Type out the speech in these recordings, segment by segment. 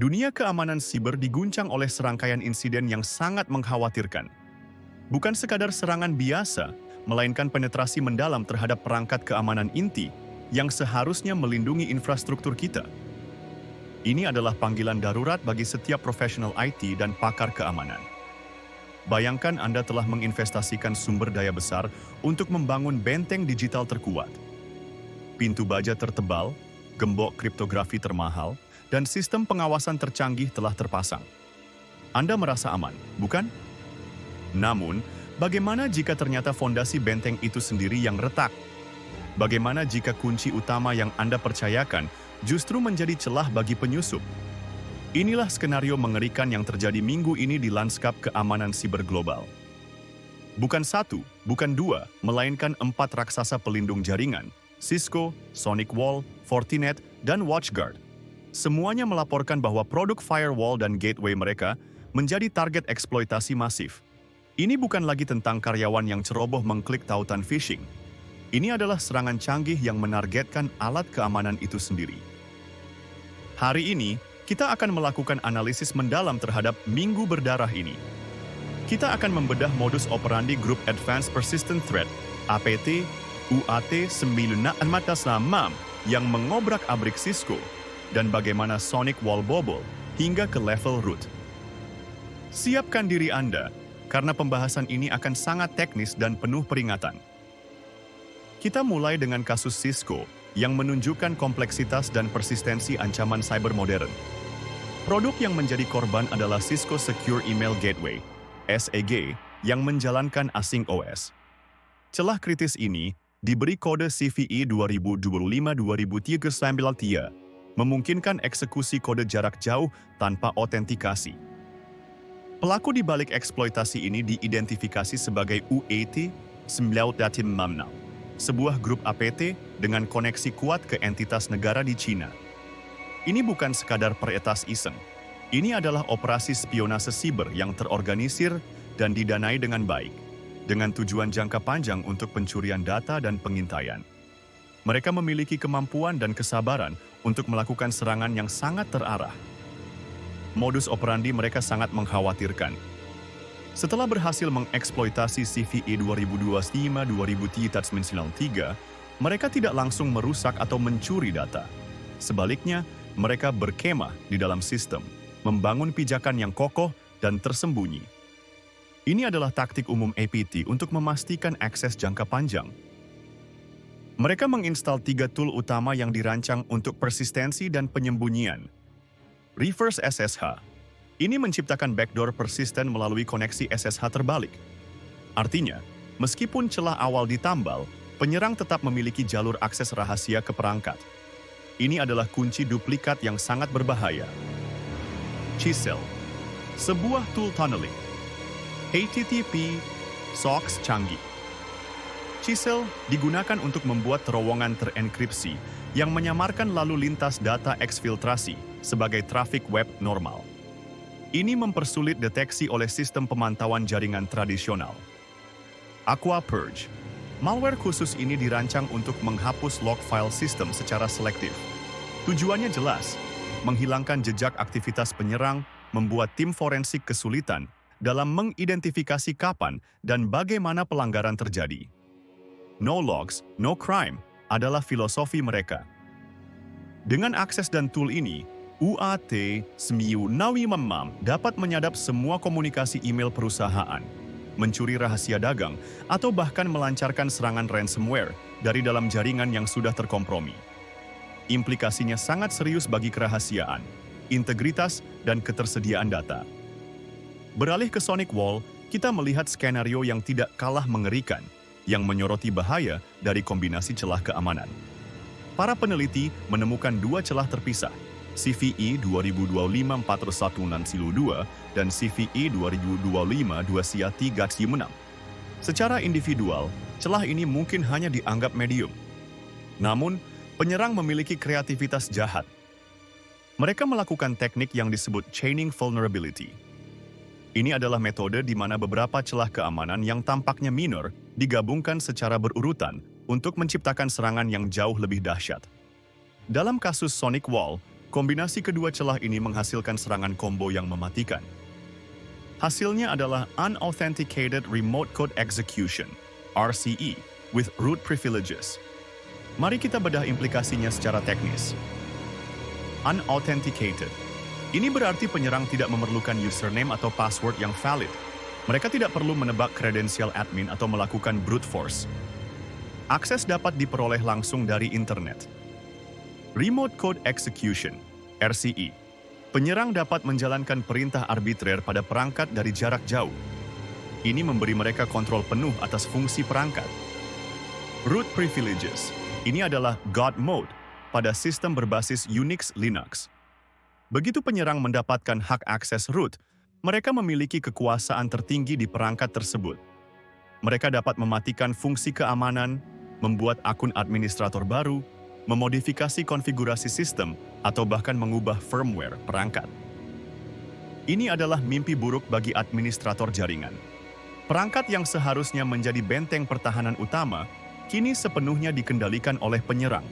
Dunia keamanan siber diguncang oleh serangkaian insiden yang sangat mengkhawatirkan. Bukan sekadar serangan biasa, melainkan penetrasi mendalam terhadap perangkat keamanan inti yang seharusnya melindungi infrastruktur kita. Ini adalah panggilan darurat bagi setiap profesional IT dan pakar keamanan. Bayangkan Anda telah menginvestasikan sumber daya besar untuk membangun benteng digital terkuat. Pintu baja tertebal, gembok kriptografi termahal, dan sistem pengawasan tercanggih telah terpasang. Anda merasa aman, bukan? Namun, bagaimana jika ternyata fondasi benteng itu sendiri yang retak? Bagaimana jika kunci utama yang Anda percayakan justru menjadi celah bagi penyusup? Inilah skenario mengerikan yang terjadi minggu ini di lanskap keamanan siber global. Bukan satu, bukan dua, melainkan 4 raksasa pelindung jaringan, Cisco, SonicWall, Fortinet, dan WatchGuard. Semuanya melaporkan bahwa produk firewall dan gateway mereka menjadi target eksploitasi masif. Ini bukan lagi tentang karyawan yang ceroboh mengklik tautan phishing. Ini adalah serangan canggih yang menargetkan alat keamanan itu sendiri. Hari ini, kita akan melakukan analisis mendalam terhadap Minggu Berdarah ini. Kita akan membedah modus operandi Group Advanced Persistent Threat, APT, UAT-9 yang mengobrak-abrik Cisco, dan bagaimana SonicWall bobol hingga ke level root. Siapkan diri Anda, karena pembahasan ini akan sangat teknis dan penuh peringatan. Kita mulai dengan kasus Cisco yang menunjukkan kompleksitas dan persistensi ancaman cyber modern. Produk yang menjadi korban adalah Cisco Secure Email Gateway, SEG, yang menjalankan Async OS. Celah kritis ini diberi kode CVE 2025-2039, memungkinkan eksekusi kode jarak jauh tanpa otentikasi. Pelaku di balik eksploitasi ini diidentifikasi sebagai UAT-9, sebuah grup APT dengan koneksi kuat ke entitas negara di Cina. Ini bukan sekadar peretas iseng. Ini adalah operasi spionase siber yang terorganisir dan didanai dengan baik, dengan tujuan jangka panjang untuk pencurian data dan pengintaian. Mereka memiliki kemampuan dan kesabaran untuk melakukan serangan yang sangat terarah. Modus operandi mereka sangat mengkhawatirkan. Setelah berhasil mengeksploitasi CVE 2025-2093, mereka tidak langsung merusak atau mencuri data. Sebaliknya, mereka berkemah di dalam sistem, membangun pijakan yang kokoh dan tersembunyi. Ini adalah taktik umum APT untuk memastikan akses jangka panjang. Mereka menginstal 3 tool utama yang dirancang untuk persistensi dan penyembunyian. Reverse SSH. Ini menciptakan backdoor persisten melalui koneksi SSH terbalik. Artinya, meskipun celah awal ditambal, penyerang tetap memiliki jalur akses rahasia ke perangkat. Ini adalah kunci duplikat yang sangat berbahaya. Chisel. Sebuah tool tunneling. HTTP SOCKS canggih. Chisel digunakan untuk membuat terowongan terenkripsi yang menyamarkan lalu lintas data eksfiltrasi sebagai trafik web normal. Ini mempersulit deteksi oleh sistem pemantauan jaringan tradisional. Aqua Purge. Malware khusus ini dirancang untuk menghapus log file sistem secara selektif. Tujuannya jelas, menghilangkan jejak aktivitas penyerang, membuat tim forensik kesulitan dalam mengidentifikasi kapan dan bagaimana pelanggaran terjadi. No logs, no crime adalah filosofi mereka. Dengan akses dan tool ini, UAT-9 dapat menyadap semua komunikasi email perusahaan, mencuri rahasia dagang, atau bahkan melancarkan serangan ransomware dari dalam jaringan yang sudah terkompromi. Implikasinya sangat serius bagi kerahasiaan, integritas, dan ketersediaan data. Beralih ke SonicWall, kita melihat skenario yang tidak kalah mengerikan, yang menyoroti bahaya dari kombinasi celah keamanan. Para peneliti menemukan 2 celah terpisah, CVE 2025-416-2 dan CVE 2025-2C3-6. Secara individual, celah ini mungkin hanya dianggap medium. Namun, penyerang memiliki kreativitas jahat. Mereka melakukan teknik yang disebut chaining vulnerability. Ini adalah metode di mana beberapa celah keamanan yang tampaknya minor digabungkan secara berurutan untuk menciptakan serangan yang jauh lebih dahsyat. Dalam kasus SonicWall, Kombinasi kedua celah ini menghasilkan serangan combo yang mematikan. Hasilnya adalah Unauthenticated Remote Code Execution, RCE, with root privileges. Mari kita bedah implikasinya secara teknis. Unauthenticated. Ini berarti penyerang tidak memerlukan username atau password yang valid. Mereka tidak perlu menebak kredensial admin atau melakukan brute force. Akses dapat diperoleh langsung dari internet. Remote Code Execution, RCE. Penyerang dapat menjalankan perintah arbitrer pada perangkat dari jarak jauh. Ini memberi mereka kontrol penuh atas fungsi perangkat. Root Privileges. Ini adalah God Mode pada sistem berbasis Unix Linux. Begitu penyerang mendapatkan hak akses root, mereka memiliki kekuasaan tertinggi di perangkat tersebut. Mereka dapat mematikan fungsi keamanan, membuat akun administrator baru, memodifikasi konfigurasi sistem, atau bahkan mengubah firmware perangkat. Ini adalah mimpi buruk bagi administrator jaringan. Perangkat yang seharusnya menjadi benteng pertahanan utama, kini sepenuhnya dikendalikan oleh penyerang.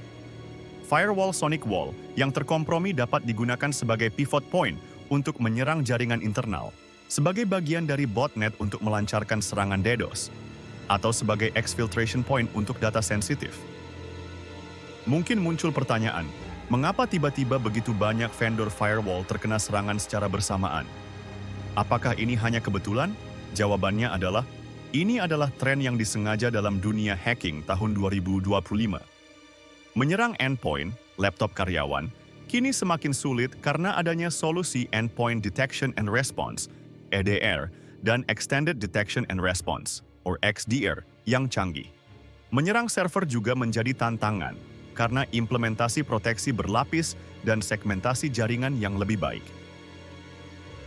Firewall Sonic Wall yang terkompromi dapat digunakan sebagai pivot point untuk menyerang jaringan internal, sebagai bagian dari botnet untuk melancarkan serangan DDoS, atau sebagai exfiltration point untuk data sensitif. Mungkin muncul pertanyaan, mengapa tiba-tiba begitu banyak vendor firewall terkena serangan secara bersamaan? Apakah ini hanya kebetulan? Jawabannya adalah, ini adalah tren yang disengaja dalam dunia hacking tahun 2025. Menyerang endpoint, laptop karyawan, kini semakin sulit karena adanya solusi Endpoint Detection and Response, EDR, dan Extended Detection and Response, or XDR, yang canggih. Menyerang server juga menjadi tantangan, karena implementasi proteksi berlapis dan segmentasi jaringan yang lebih baik.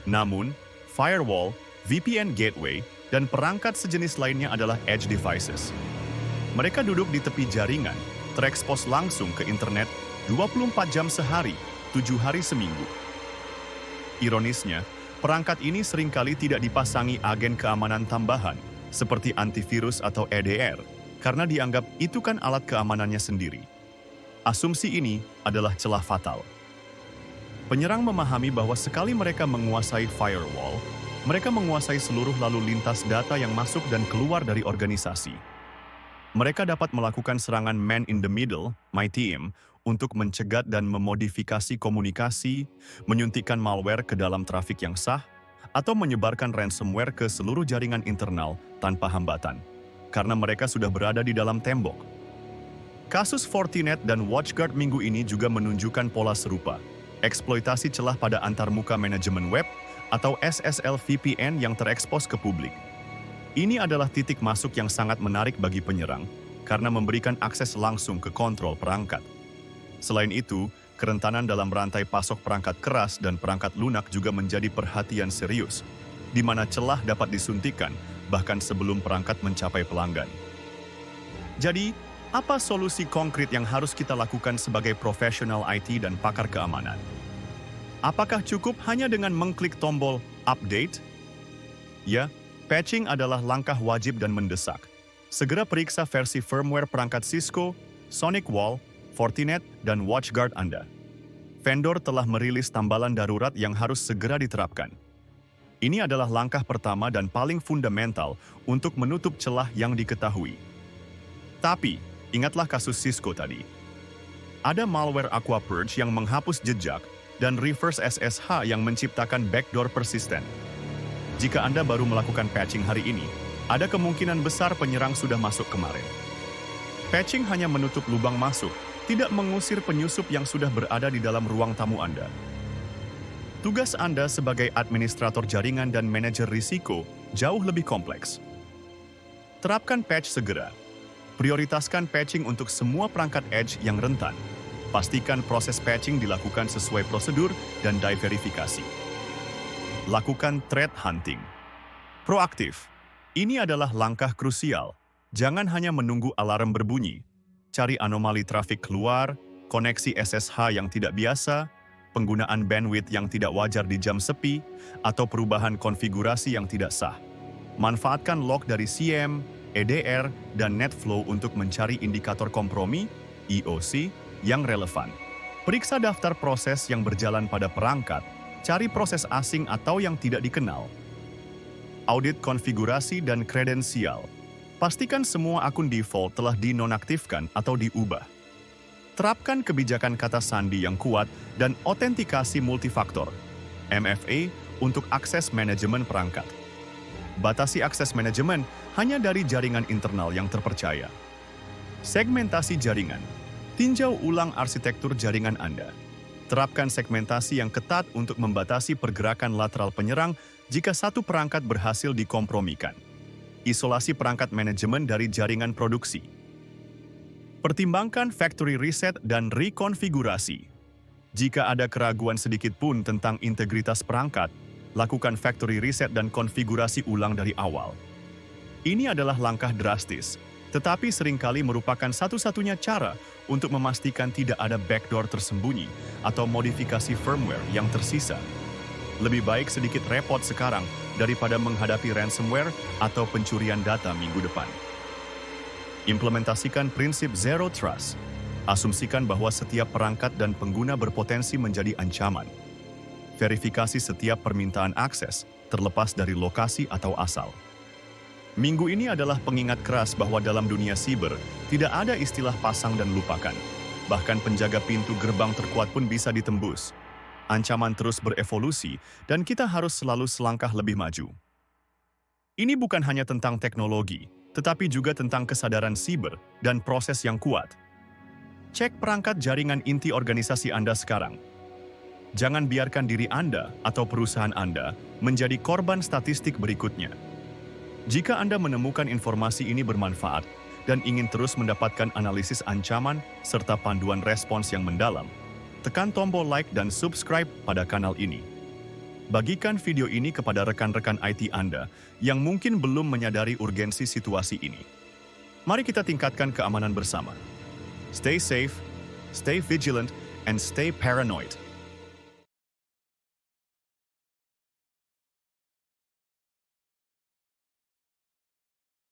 Namun, firewall, VPN gateway, dan perangkat sejenis lainnya adalah edge devices. Mereka duduk di tepi jaringan, terekspos langsung ke internet 24 jam sehari, 7 hari seminggu. Ironisnya, perangkat ini seringkali tidak dipasangi agen keamanan tambahan, seperti antivirus atau EDR, karena dianggap itu kan alat keamanannya sendiri. Asumsi ini adalah celah fatal. Penyerang memahami bahwa sekali mereka menguasai firewall, mereka menguasai seluruh lalu lintas data yang masuk dan keluar dari organisasi. Mereka dapat melakukan serangan man in the middle, my team, untuk mencegat dan memodifikasi komunikasi, menyuntikkan malware ke dalam trafik yang sah, atau menyebarkan ransomware ke seluruh jaringan internal tanpa hambatan, karena mereka sudah berada di dalam tembok. Kasus Fortinet dan WatchGuard minggu ini juga menunjukkan pola serupa, eksploitasi celah pada antarmuka manajemen web atau SSL VPN yang terekspos ke publik. Ini adalah titik masuk yang sangat menarik bagi penyerang, karena memberikan akses langsung ke kontrol perangkat. Selain itu, kerentanan dalam rantai pasok perangkat keras dan perangkat lunak juga menjadi perhatian serius, di mana celah dapat disuntikan bahkan sebelum perangkat mencapai pelanggan. Jadi, apa solusi konkret yang harus kita lakukan sebagai profesional IT dan pakar keamanan? Apakah cukup hanya dengan mengklik tombol update? Ya, patching adalah langkah wajib dan mendesak. Segera periksa versi firmware perangkat Cisco, Sonic Wall, Fortinet, dan WatchGuard Anda. Vendor telah merilis tambalan darurat yang harus segera diterapkan. Ini adalah langkah pertama dan paling fundamental untuk menutup celah yang diketahui. Tapi, ingatlah kasus Cisco tadi. Ada malware AquaPurge yang menghapus jejak dan reverse SSH yang menciptakan backdoor persisten. Jika Anda baru melakukan patching hari ini, ada kemungkinan besar penyerang sudah masuk kemarin. Patching hanya menutup lubang masuk, tidak mengusir penyusup yang sudah berada di dalam ruang tamu Anda. Tugas Anda sebagai administrator jaringan dan manajer risiko jauh lebih kompleks. Terapkan patch segera. Prioritaskan patching untuk semua perangkat edge yang rentan. Pastikan proses patching dilakukan sesuai prosedur dan diverifikasi. Lakukan threat hunting. Proaktif. Ini adalah langkah krusial. Jangan hanya menunggu alarm berbunyi. Cari anomali trafik keluar, koneksi SSH yang tidak biasa, penggunaan bandwidth yang tidak wajar di jam sepi, atau perubahan konfigurasi yang tidak sah. Manfaatkan log dari CM, EDR, dan NetFlow untuk mencari indikator kompromi, EOC, yang relevan. Periksa daftar proses yang berjalan pada perangkat, cari proses asing atau yang tidak dikenal. Audit konfigurasi dan kredensial. Pastikan semua akun default telah dinonaktifkan atau diubah. Terapkan kebijakan kata sandi yang kuat dan otentikasi multifaktor, MFA, untuk akses manajemen perangkat. Batasi akses manajemen hanya dari jaringan internal yang terpercaya. Segmentasi jaringan. Tinjau ulang arsitektur jaringan Anda. Terapkan segmentasi yang ketat untuk membatasi pergerakan lateral penyerang jika satu perangkat berhasil dikompromikan. Isolasi perangkat manajemen dari jaringan produksi. Pertimbangkan factory reset dan rekonfigurasi. Jika ada keraguan sedikit pun tentang integritas perangkat, lakukan factory reset dan konfigurasi ulang dari awal. Ini adalah langkah drastis, tetapi seringkali merupakan satu-satunya cara untuk memastikan tidak ada backdoor tersembunyi atau modifikasi firmware yang tersisa. Lebih baik sedikit repot sekarang daripada menghadapi ransomware atau pencurian data minggu depan. Implementasikan prinsip Zero Trust. Asumsikan bahwa setiap perangkat dan pengguna berpotensi menjadi ancaman. Verifikasi setiap permintaan akses, terlepas dari lokasi atau asal. Minggu ini adalah pengingat keras bahwa dalam dunia siber, tidak ada istilah pasang dan lupakan. Bahkan penjaga pintu gerbang terkuat pun bisa ditembus. Ancaman terus berevolusi, dan kita harus selalu selangkah lebih maju. Ini bukan hanya tentang teknologi, tetapi juga tentang kesadaran siber dan proses yang kuat. Cek perangkat jaringan inti organisasi Anda sekarang. Jangan biarkan diri Anda atau perusahaan Anda menjadi korban statistik berikutnya. Jika Anda menemukan informasi ini bermanfaat dan ingin terus mendapatkan analisis ancaman serta panduan respons yang mendalam, tekan tombol like dan subscribe pada kanal ini. Bagikan video ini kepada rekan-rekan IT Anda yang mungkin belum menyadari urgensi situasi ini. Mari kita tingkatkan keamanan bersama. Stay safe, stay vigilant, and stay paranoid.